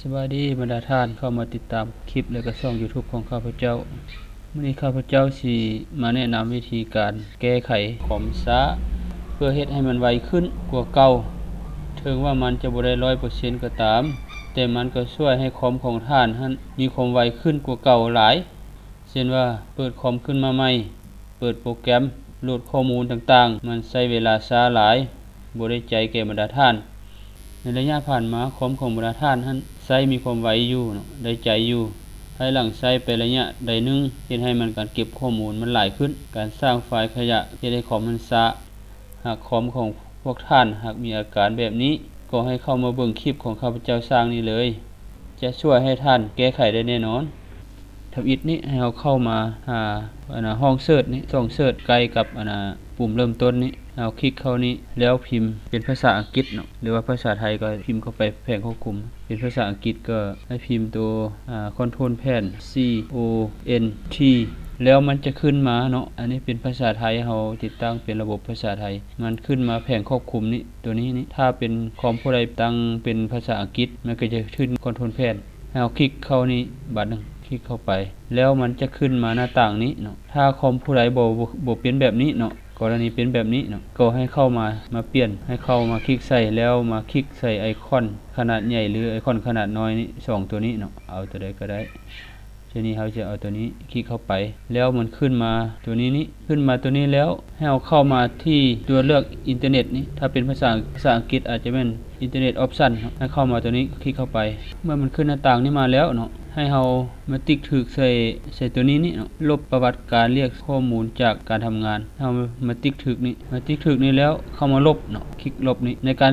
สวัสดีบรรดาท่านเข้ามาติดตามคลิปและก็ช่อง YouTube ของข้าพเจ้ามื้อนี้ข้าพเจ้าสิมาแนะนำวิธีการแก้ไขคอมช้าเพื่อเฮ็ดให้มันไวขึ้นกว่าเก่าถึงว่ามันจะบ่ได้ 100% ก็ตามแต่มันก็ช่วยให้คอมของท่านนั้นมีความไวขึ้นกว่าเก่าหลายเช่นว่าเปิดคอมขึ้นมาใหม่เปิดโปรแกรมโหลดข้อมูลต่างๆมันใช้เวลาช้าหลายบ่ได้ใจแก่บรรดาท่านในระยะผ่านมาคอมของบรรดาท่านนั้นใช้มีความไวอยู่ได้ใจอยู่ภายหลังใช้ไประยะใดนึงเฮ็ดให้มันการเก็บข้อมูลมันหลายขึ้นการสร้างไฟล์ขยะเฮ็ดให้คอมมันช้าหากคอมของพวกท่านหากมีอาการแบบนี้ก็ให้เข้ามาเบิ่งคลิปของข้าพเจ้าสร้างนี้เลยจะช่วยให้ท่านแก้ไขได้แน่นอนทำอิฐนี้ให้เราเข้ามาหาห้องเสิร์ชนี้ช่องเสิร์ชใกล้กับปุ่มเริ่มต้นนี้เราคลิกเข้านี้แล้วพิมพ์เป็นภาษาอังกฤษเนาะหรือว่าภาษาไทยก็พิมพ์เข้าไปแผงควบคุมเป็นภาษาอังกฤษก็ให้พิมพ์ตัวControl Panel CONT แล้วมันจะขึ้นมาเนาะอันนี้เป็นภาษาไทยเราติดตั้งเป็นระบบภาษาไทยมันขึ้นมาแผงควบคุมนี้ตัวนี้นี่ถ้าเป็นคอมผู้ใดตั้งเป็นภาษาอังกฤษมันก็จะขึ้น Control Panel ให้เราคลิกเข้านี้บัดนึงคลิกเข้าไปแล้วมันจะขึ้นมาหน้าต่างนี้เนาะถ้าคอมผู้ใดบ่เป็นแบบนี้เนาะกรณีเป็นแบบนี้เนาะก็ให้เข้ามาเปลี่ยนให้เข้ามาคลิกใส่แล้วมาคลิกใส่ไอคอนขนาดใหญ่หรือไอคอนขนาดน้อยนี่2ตัวนี้เนาะเอาตัวใดก็ได้ทีนี้เราจะเอาตัวนี้คลิกเข้าไปแล้วมันขึ้นมาตัวนี้ขึ้นมาตัวนี้แล้วให้เอาเข้ามาที่ตัวเลือกอินเทอร์เน็ตนี้ถ้าเป็นภาษาอังกฤษอาจจะเป็นอินเทอร์เน็ตออปชั่นให้เข้ามาตัวนี้คลิกเข้าไปเมื่อมันขึ้นหน้าต่างนี้มาแล้วเนาะให้เรามาติ๊กถูกใส่ตัวนี้นี่เนาะลบประวัติการเรียกข้อมูลจากการทำงานเรามาติ๊กถูกนี่แล้วเข้ามาลบเนาะคลิกลบนี้ในการ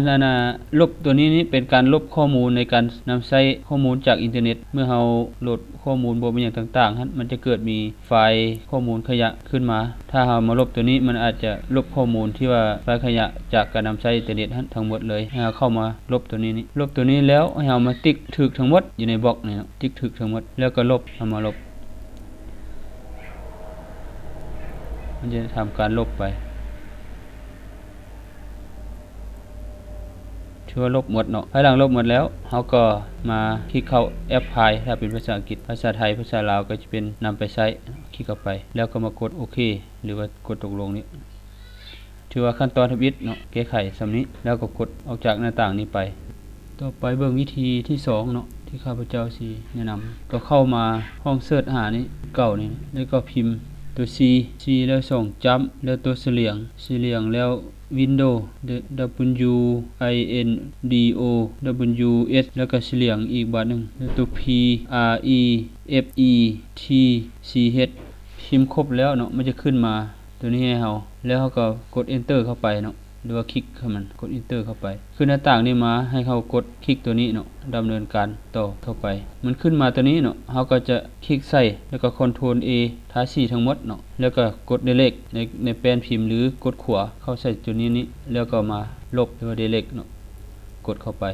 ลบตัวนี้เป็นการลบข้อมูลในการนำใช้ข้อมูลจากอินเทอร์เน็ตเมื่อเราโหลดข้อมูลบ่มีอย่างต่างๆมันจะเกิดมีไฟล์ข้อมูลขยะขึ้นมาถ้าเรามาลบตัวนี้มันอาจจะลบข้อมูลที่ว่าไฟล์ขยะจากการนำใช้อินเทอร์เน็ตทั้งหมดเลยให้เราเข้ามาลบตัวนี้ลบตัวนี้แล้วให้เรามาติ๊กถูกทั้งหมดอยู่ในบล็อกนี่ติ๊กถูกทั้งหมดแล้วก็ลบเอามาลบมันจะทำการลบไปชื่อว่าลบหมดเนาะภายหลังลบหมดแล้วเราก็มาคลิกเข้าแอปพลายถ้าเป็นภาษาอังกฤษภาษาไทยภาษาลาวก็จะเป็นนำไปใช้คลิกเข้าไปแล้วก็มากดโอเคหรือว่ากดตกลงนี้ถือว่าขั้นตอนทำอิฐเนาะแก้ไขสำนี้แล้วก็กดออกจากหน้าต่างนี้ไปต่อไปเบิ่งวิธีที่2เนาะที่ข้าพเจ้าสิแนะนำก็เข้ามาห้องเสิร์ชหานี้เก่านี่แล้วก็พิมพ์ตัว C แล้วส่งจัมป์แล้วตัวเฉลียงแล้ว Windows WINDOWS แล้วก็เฉลียงอีกบาทนึงแล้วตัว PREFETCH พิมพ์ครบแล้วเนาะมันจะขึ้นมาตัวนี้ให้เราแล้วเราก็กด Enter เข้าไปเนาะหรือว่าคลิกเข้ามันกด Enter เข้าไปขึ้นหน้าต่างนี้มาให้เขากดคลิกตัวนี้เนาะดำเนินการต่อเข้าไปมันขึ้นมาตัวนี้เนาะเขาก็จะคลิกใส่แล้วก็ Ctrl A ท้าสีทั้งหมดเนาะแล้วก็กด Delete ในแป้นพิมพ์หรือกดขวาเข้าใส่ตัวนี้แล้วก็มาลบหรือว่า Delete เนาะกดเข้าไป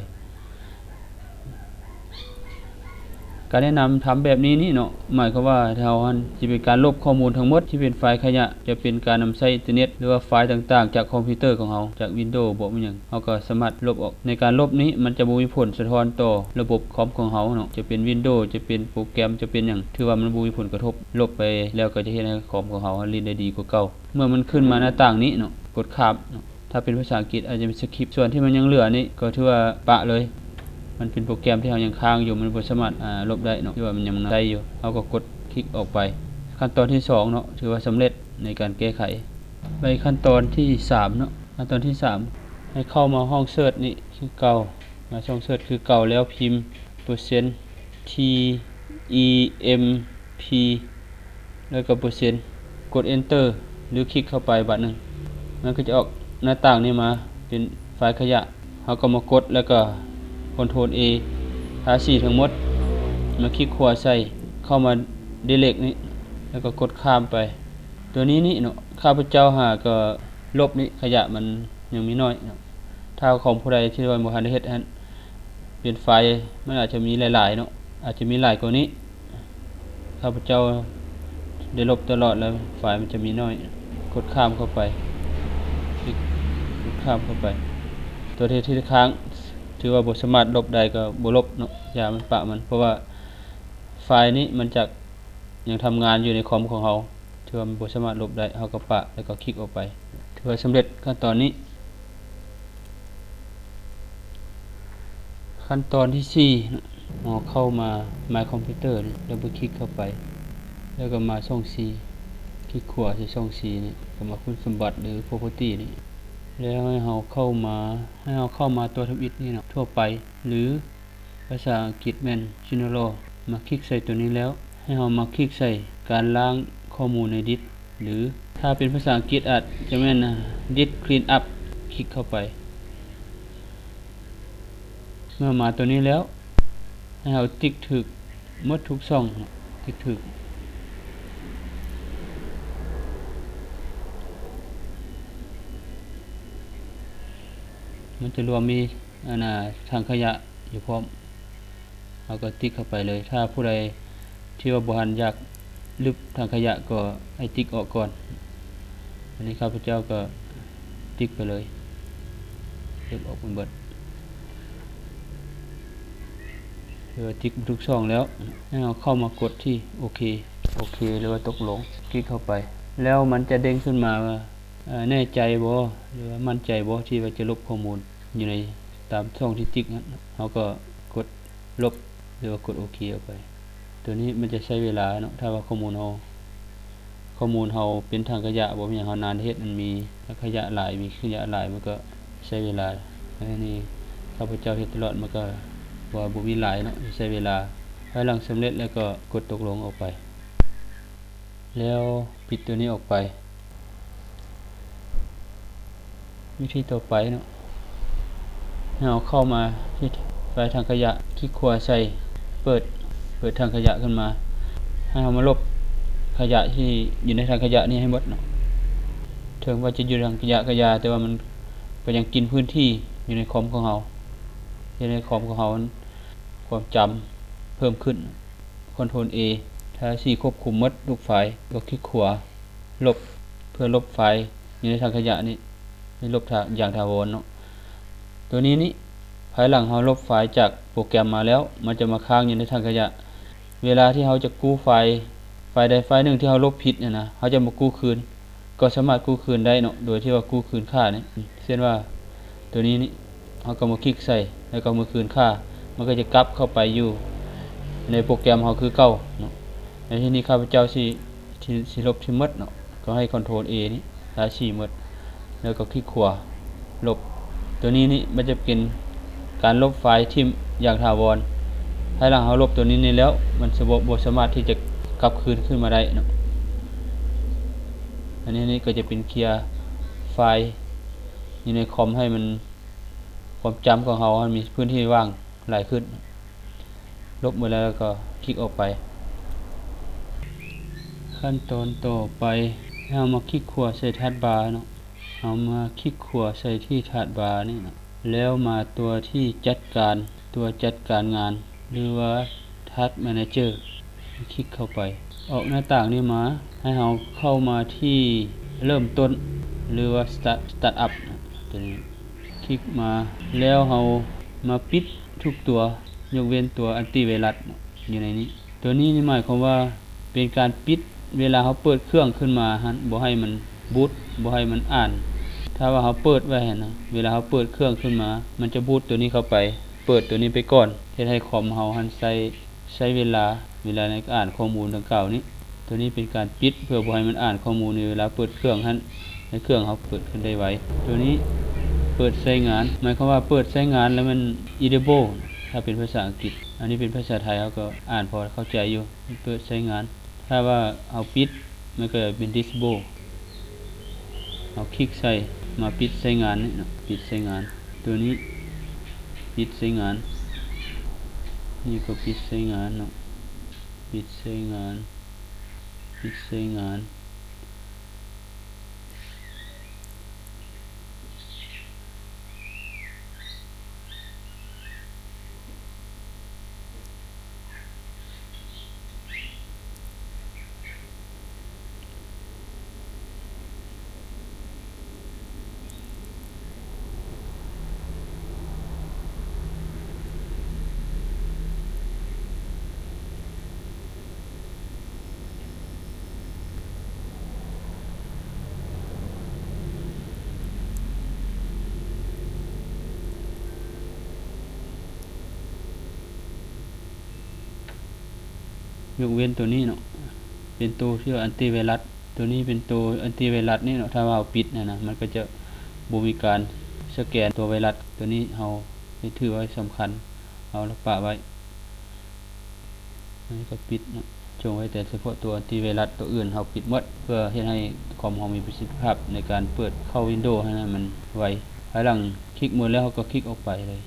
การแนะนำทำแบบนี้นี่เนาะหมายความว่าเราจะเป็นการลบข้อมูลทั้งหมดที่เป็นไฟล์ขยะจะเป็นการนำใช้อินเทอร์เน็ตหรือว่าไฟล์ต่างๆจากคอมพิวเตอร์ของเราจาก Windows บ่มีหยังเราก็สามารถลบออกในการลบนี้มันจะบ่มีผลสะท้อนต่อระบบคอมของเราเนาะจะเป็น Windows จะเป็นโปรแกรมจะเป็นหยังถือว่ามันบ่มีผลกระทบลบไปแล้วก็จะเฮ็ดให้คอมของเราเล่นได้ดีกว่าเก่าเมื่อมันขึ้นมาหน้าต่างนี้เนาะกดข้ามเนาะถ้าเป็นภาษาอังกฤษอาจจะเป็นสคริปต์ส่วนที่มันยังเหลือนี่ก็ถือว่าปะเลยมันเป็นโปรแกรมที่เรายังค้างอยู่มันบ่สามารถลบได้เนาะที่ว่ามันยังได้อยู่เราก็กดคลิกออกไปขั้นตอนที่2เนาะถือว่าสำเร็จในการแก้ไขไปขั้นตอนที่3เนาะขั้นตอนที่3ให้เข้ามาห้องเสิร์ชนี่คือเก่ามาช่องเสิร์ชคือเก่าแล้วพิมพ์%TEMP แล้วก็กด Enter หรือคลิกเข้าไปบัดนึงมันก็จะออกหน้าต่างนี้มาเป็นไฟล์ขยะเราก็มากดแล้วก็Ctrl A ท้าสีทั้งหมดมาคลิกขวาใส่เข้ามา Delete นี้แล้วก็กดข้ามไปตัวนี้นี่เนาะข้าพเจ้าหาก็ลบนี้ขยะมันยังมีน้อยเนาะถ้าของผู้ใดที่ว่าบ่ทันได้เฮ็ดเป็นไฟล์มันอาจจะมีหลายๆเนาะอาจจะมีหลายกว่านี้ข้าพเจ้าได้ลบตลอดแล้วไฟล์มันจะมีน้อยกดข้ามเข้าไปคลิกกดข้ามเข้าไปตัวที่ค้าง ถือว่าบ่สามารถลบได้ก็บ่ลบเนาะอย่ามันปะมันเพราะว่าไฟล์นี้มันจะยังทำงานอยู่ในคอมของเราถือว่ามันบ่สามารถลบได้เราก็ปะแล้วก็คลิกออกไปถือว่าสำเร็จขั้นตอนนี้ขั้นตอนที่4เราเข้ามา My Computer นี่แล้วไปคลิกเข้าไปแล้วก็มาช่อง C คลิกขวาที่ช่อง C นี่ก็มาคุณสมบัติหรือ Property นี่แล้วให้เราเข้ามาตัวทำอิฐนี่เนาะทั่วไปหรือภาษาอังกฤษแม่น General มาคลิกใส่ตัวนี้แล้วให้เรามาคลิกใส่การล้างข้อมูลในดิสหรือถ้าเป็นภาษาอังกฤษอาจจะแม่นdisk clean up คลิกเข้าไปเมื่อมาตัวนี้แล้วให้เราติ๊กถูกหมดทุกช่องติ๊กถูกมันจะรวมมีทางขยะอยู่พร้อมเราก็ติ๊กเข้าไปเลยถ้าผู้ใดที่ว่าบ่ทันอยากลึกทางขยะก็ให้ติ๊กออกก่อนอันนี้ข้าพเจ้าก็ติ๊กไปเลยติ๊กออกเป็นเบิดติ๊กทุกช่องแล้วให้เราเข้ามากดที่โอเคหรือว่าตกลงคลิกเข้าไปแล้วมันจะเด้งขึ้นมาว่าแน่ใจบ่หรือว่ามั่นใจบ่ที่ว่าจะลบข้อมูลอยู่ในตามช่องที่ติ๊กนั้นเราก็กดลบหรือว่ากดโอเคออกไปตัวนี้มันจะใช้เวลาเนาะถ้าว่าข้อมูลเราเป็นทางขยะบ่มีหยังเฮานานเฮ็ดมันมีขยะหลายมันก็ใช้เวลาอันนี้ข้าพเจ้าเฮ็ดตลอดมันก็ว่าบ่มีหลายเนาะใช้เวลาภายหลังสำเร็จแล้วก็กดตกลงออกไปแล้วปิดตัวนี้ออกไปวิธีต่อไปเนาะให้เราเข้ามาที่ไฟล์ทางขยะคลิกขวาใส่เปิดทางขยะขึ้นมาให้เรามาลบขยะที่อยู่ในทางขยะนี้ให้หมดเนาะถึงว่าจะอยู่ทางขยะแต่ว่ามันก็ยังกินพื้นที่อยู่ในคอมของเราความจำเพิ่มขึ้น Ctrl A ถ้าสิควบคุมหมดทุกไฟล์ก็คลิกขวาลบเพื่อลบไฟล์อยู่ในทางขยะนี้ให้ลบอย่างถาวรเนาะตัวนี้ภายหลังเราลบไฟล์จากโปรแกรมมาแล้วมันจะมาค้างอยู่ในทางขยะเวลาที่เราจะกู้ไฟล์ใดไฟล์หนึ่งที่เราลบผิดนะเราจะมากู้คืนก็สามารถกู้คืนได้เนาะโดยที่ว่ากู้คืนค่านี่เช่นว่าตัวนี้เราก็มาคลิกใส่แล้วก็มาคืนค่ามันก็จะกลับเข้าไปอยู่ในโปรแกรมเราคือเก่าเนาะในที่นี้ข้าพเจ้าสิลบที่หมดเนาะก็ให้ Ctrl A นี่แล้วชี้หมดแล้วก็คลิกขวาลบตัวนี้มันจะเป็นการลบไฟล์ที่อย่างถาวรภายหลังเราลบตัวนี้แล้วมันบ่สามารถที่จะกลับคืนขึ้นมาได้เนาะอันนี้ก็จะเป็นเคลียร์ไฟล์อยู่ในคอมให้มันความจำของเรามีพื้นที่ว่างหลายขึ้นลบหมดแล้วก็คลิกออกไปขั้นตอนต่อไปเรามาคลิกขวาใส่ทัชบาร์เนาะเอามาคลิกขวาใส่ที่ทัชบาร์นี่นะแล้วมาตัวที่จัดการงานหรือว่า Task Manager คลิกเข้าไปออกหน้าต่างนี้มาให้เราเข้ามาที่เริ่มต้นหรือว่า Start Up ตัวนี้คลิกมาแล้วเรามาปิดทุกตัวยกเว้นตัวอันติไวรัสอยู่ในนี้ตัวนี้หมายความว่าเป็นการปิดเวลาเราเปิดเครื่องขึ้นมาบ่ให้มันบูตบ่ให้มันอ่านถ้าว่าเราเปิดไว้นะเวลาเราเปิดเครื่องขึ้นมามันจะบูตตัวนี้เข้าไปเปิดตัวนี้ไปก่อนเฮ็ดให้คอมเราใช้เวลาในการอ่านข้อมูลดังกล่าวนี้ตัวนี้เป็นการปิดเพื่อบ่ให้มันอ่านข้อมูลในเวลาเปิดเครื่องให้เครื่องเราเปิดขึ้นได้ไวตัวนี้เปิดใช้งานหมายความว่าเปิดใช้งานแล้วมัน edible ถ้าเป็นภาษาอังกฤษอันนี้เป็นภาษาไทยเขาก็อ่านพอเข้าใจอยู่เปิดใช้งานถ้าว่าเอาปิดมันก็เป็น disable เอาคลิกใส่มาปิดใช้งานนี่เนาะปิดใช้งานตัวนี้ปิดใช้งานนี่ก็ปิดใช้งานเนาะปิดใช้งาน ยกเว้นตัวนี้เนาะเป็นตัวที่ว่าแอนติไวรัสตัวนี้เป็นตัวแอนติไวรัสนี่เนาะถ้าว่าเอาปิดนะมันก็จะบ่มีการสแกนตัวไวรัสตัวนี้เฮาถือไว้สำคัญเอาละปะไว้อันนี้ก็ปิดเนาะจงไว้แต่เฉพาะตัวแอนติไวรัสตัวอื่นเฮาปิดหมดเพื่อเฮ็ดให้คอมเฮามีประสิทธิภาพในการเปิดเข้า Windows ให้มันไวภายหลังคลิกหมดแล้วเฮาก็คลิกออกไปเลย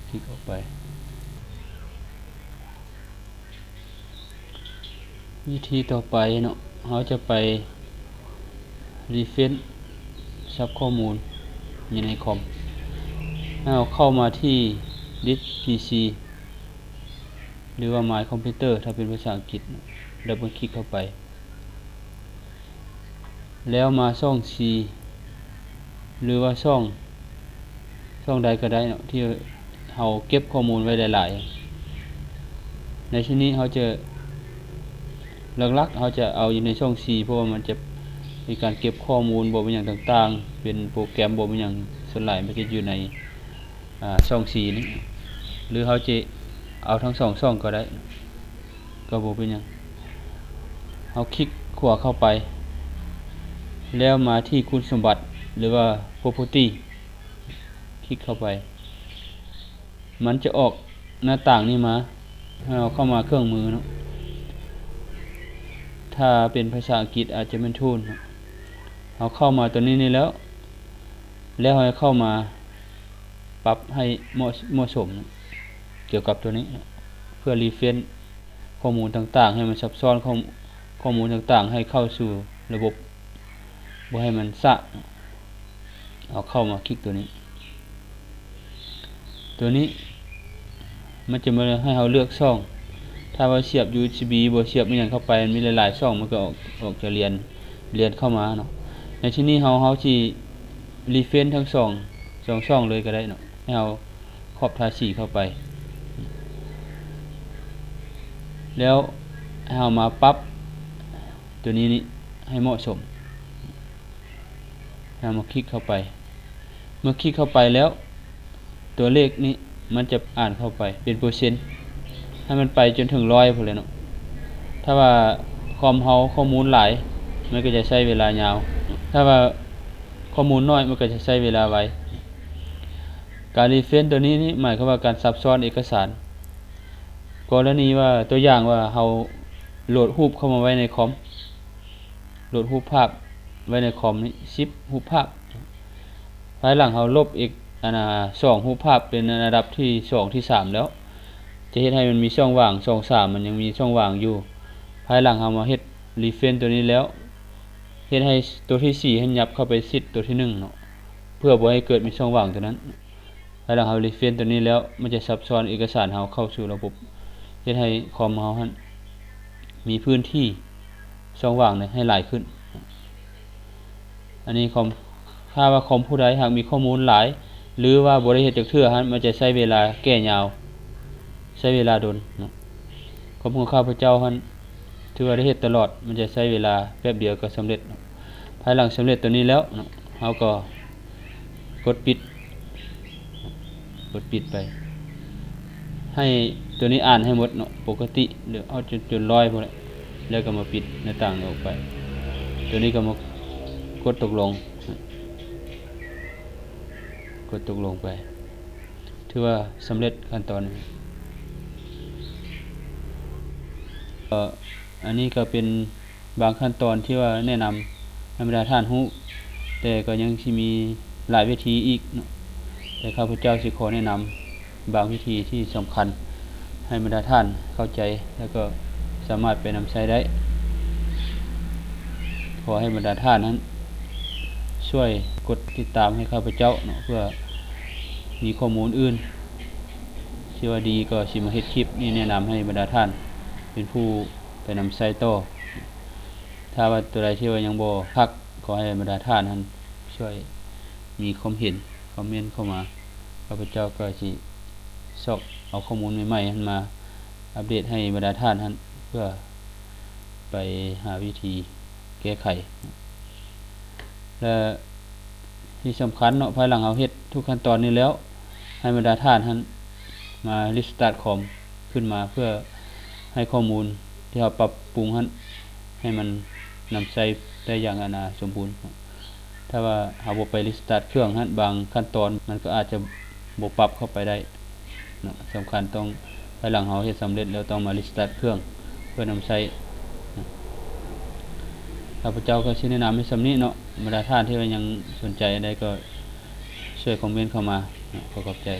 คลิกออกไปวิธีต่อไปเนาะเราจะไป refresh ซับข้อมูลอยู่ในคอมเราเข้ามาที่ disk PC หรือว่า My Computer ถ้าเป็นภาษาอังกฤษดับเบิลคลิกเข้าไปแล้วมาช่อง C หรือว่าช่องใดก็ได้เนาะที่เราเก็บข้อมูลไว้หลายๆในที่นี้เราจะหลักๆเขาจะเอาอยู่ในช่อง C เพราะว่ามันจะมีการเก็บข้อมูลบ่เป็นอย่างต่างๆเป็นโปรแกรมบ่เป็นอย่างส่วนหลายมันจะอยู่ในช่อง C นี้หรือเขาจะเอาทั้ง2ช่องก็ได้ก็บ่เป็นอย่างเอาคลิกขวาเข้าไปแล้วมาที่คุณสมบัติหรือว่า property คลิกเข้าไปมันจะออกหน้าต่างนี้มาให้เราเข้ามาเครื่องมือเนาะถ้าเป็นภาษาอังกฤษอาจจะเป็นทูลเอาเข้ามาตัวนี้แล้วเราเข้ามาปรับให้เหมาะสมเกี่ยวกับตัวนี้เพื่อรีเฟรชข้อมูลต่างๆให้มันซับซ้อนข้อมูลต่างๆให้เข้าสู่ระบบบ่ให้มันสะเอาเข้ามาคลิกตัวนี้มันจะมาให้เราเลือกช่องถ้าว่าเสียบ USB บ่เสียบมันอย่างเข้าไปมีหลายๆช่องมันก็ออกจะเรียนเข้ามาเนาะในที่นี้เฮาสิรีเฟรชทั้ง2ช่องเลยก็ได้เนาะให้เฮาครอบทาสีเข้าไปแล้วให้เฮามาปรับตัวนี้ให้เหมาะสมให้มาคลิกเข้าไปเมื่อคลิกเข้าไปแล้วตัวเลขนี้มันจะอ่านเข้าไปเป็นเปอร์เซ็นต์ให้มันไปจนถึง100พุ่นเลยเนาะถ้าว่าคอมเฮาข้อมูลหลายมันก็จะใช้เวลายาวถ้าว่าข้อมูลน้อยมันก็จะใช้เวลาไวการรีเฟรชตัวนี้หมายความว่าการซับซ้อนเอกสารกรณีว่าตัวอย่างว่าเฮาโหลดรูปเข้ามาไว้ในคอมโหลดรูปภาพไว้ในคอมนี้10รูปภาพภายหลังเฮาลบอีก2รูปภาพเป็นระดับที่2ที่3แล้วจะเฮ็ดให้มันมีช่องว่าง2 3มันยังมีช่องว่างอยู่ภายหลังเฮามาเฮ็ดรีเฟรชตัวนี้แล้วเฮ็ดให้ตัวที่4ให้ยับเข้าไปซิดตัวที่1เนาะเพื่อบ่ให้เกิดมีช่องว่างตัวนั้นภายหลังเฮารีเฟรชตัวนี้แล้วมันจะซับซ้อนเอกสารเฮาเข้าสู่ระบบเฮ็ดให้คอมเฮามีพื้นที่ช่องว่างให้หลายขึ้นอันนี้ถ้าว่าคอมผู้ใดหากมีข้อมูลหลายหรือว่าบ่ได้เฮ็ดจักเทื่อมันจะใช้เวลาแก้ยาวใช้เวลาดนเนาะคอมของข้าพเจ้าถือว่าได้เฮ็ดตลอดมันจะใช้เวลาแป๊บเดียวก็สำเร็จภายหลังสำเร็จตัวนี้แล้วเนาะเฮาก็กดปิดไปให้ตัวนี้อ่านให้หมดเนาะปกติหรือเอาจน100พุ่นแหละแล้วก็มาปิดหน้าต่างออกไปตัวนี้ก็มากดตกลงไปถือว่าสำเร็จขั้นตอนนี้อันนี้ก็เป็นบางขั้นตอนที่ว่าแนะนำให้บรรดาท่านรู้แต่ก็ยังสิมีหลายวิธีอีกเนาะแต่ข้าพเจ้าสิขอแนะนำบางวิธีที่สำคัญให้บรรดาท่านเข้าใจแล้วก็สามารถไปนำใช้ได้ขอให้บรรดาท่านนั้นช่วยกดติดตามให้ข้าพเจ้าเนาะเพื่อมีข้อมูลอื่นที่ว่าดีก็สิมาเฮ็ดคลิปนี้แนะนำให้บรรดาท่านเป็นผู้ไปนำใช้ต่อถ้าว่าตัวใดที่ว่ายังบ่พักขอให้บรรดาท่านนั้นช่วยมีความเห็นคอมเมนต์เข้ามาข้าพเจ้าก็สิซอกเอาข้อมูลใหม่ๆนั้นมาอัปเดตให้บรรดาท่านนั้นเพื่อไปหาวิธีแก้ไขและที่สำคัญเนาะภายหลังเฮาเฮ็ดทุกขั้นตอนนี้แล้วให้บรรดาท่านนั้นมา restart คอมขึ้นมาเพื่อให้ข้อมูล ที่เราปรับปรุงให้มันนำใช้ได้อย่างสมบูรณ์ถ้าว่าเราบ่ไปรีสตาร์ทเครื่องบางขั้นตอนมันก็อาจจะบ่ปรับเข้าไปได้เนาะสำคัญต้องภายหลังเราเฮ็ดสำเร็จแล้วต้องมารีสตาร์ทเครื่องเพื่อนำใช้ข้าพเจ้าก็สิแนะนำให้สำนี้เนาะบรรดาท่านที่ว่ายังสนใจอะไรก็ช่วยคอมเมนต์เข้ามาขอขอบใจ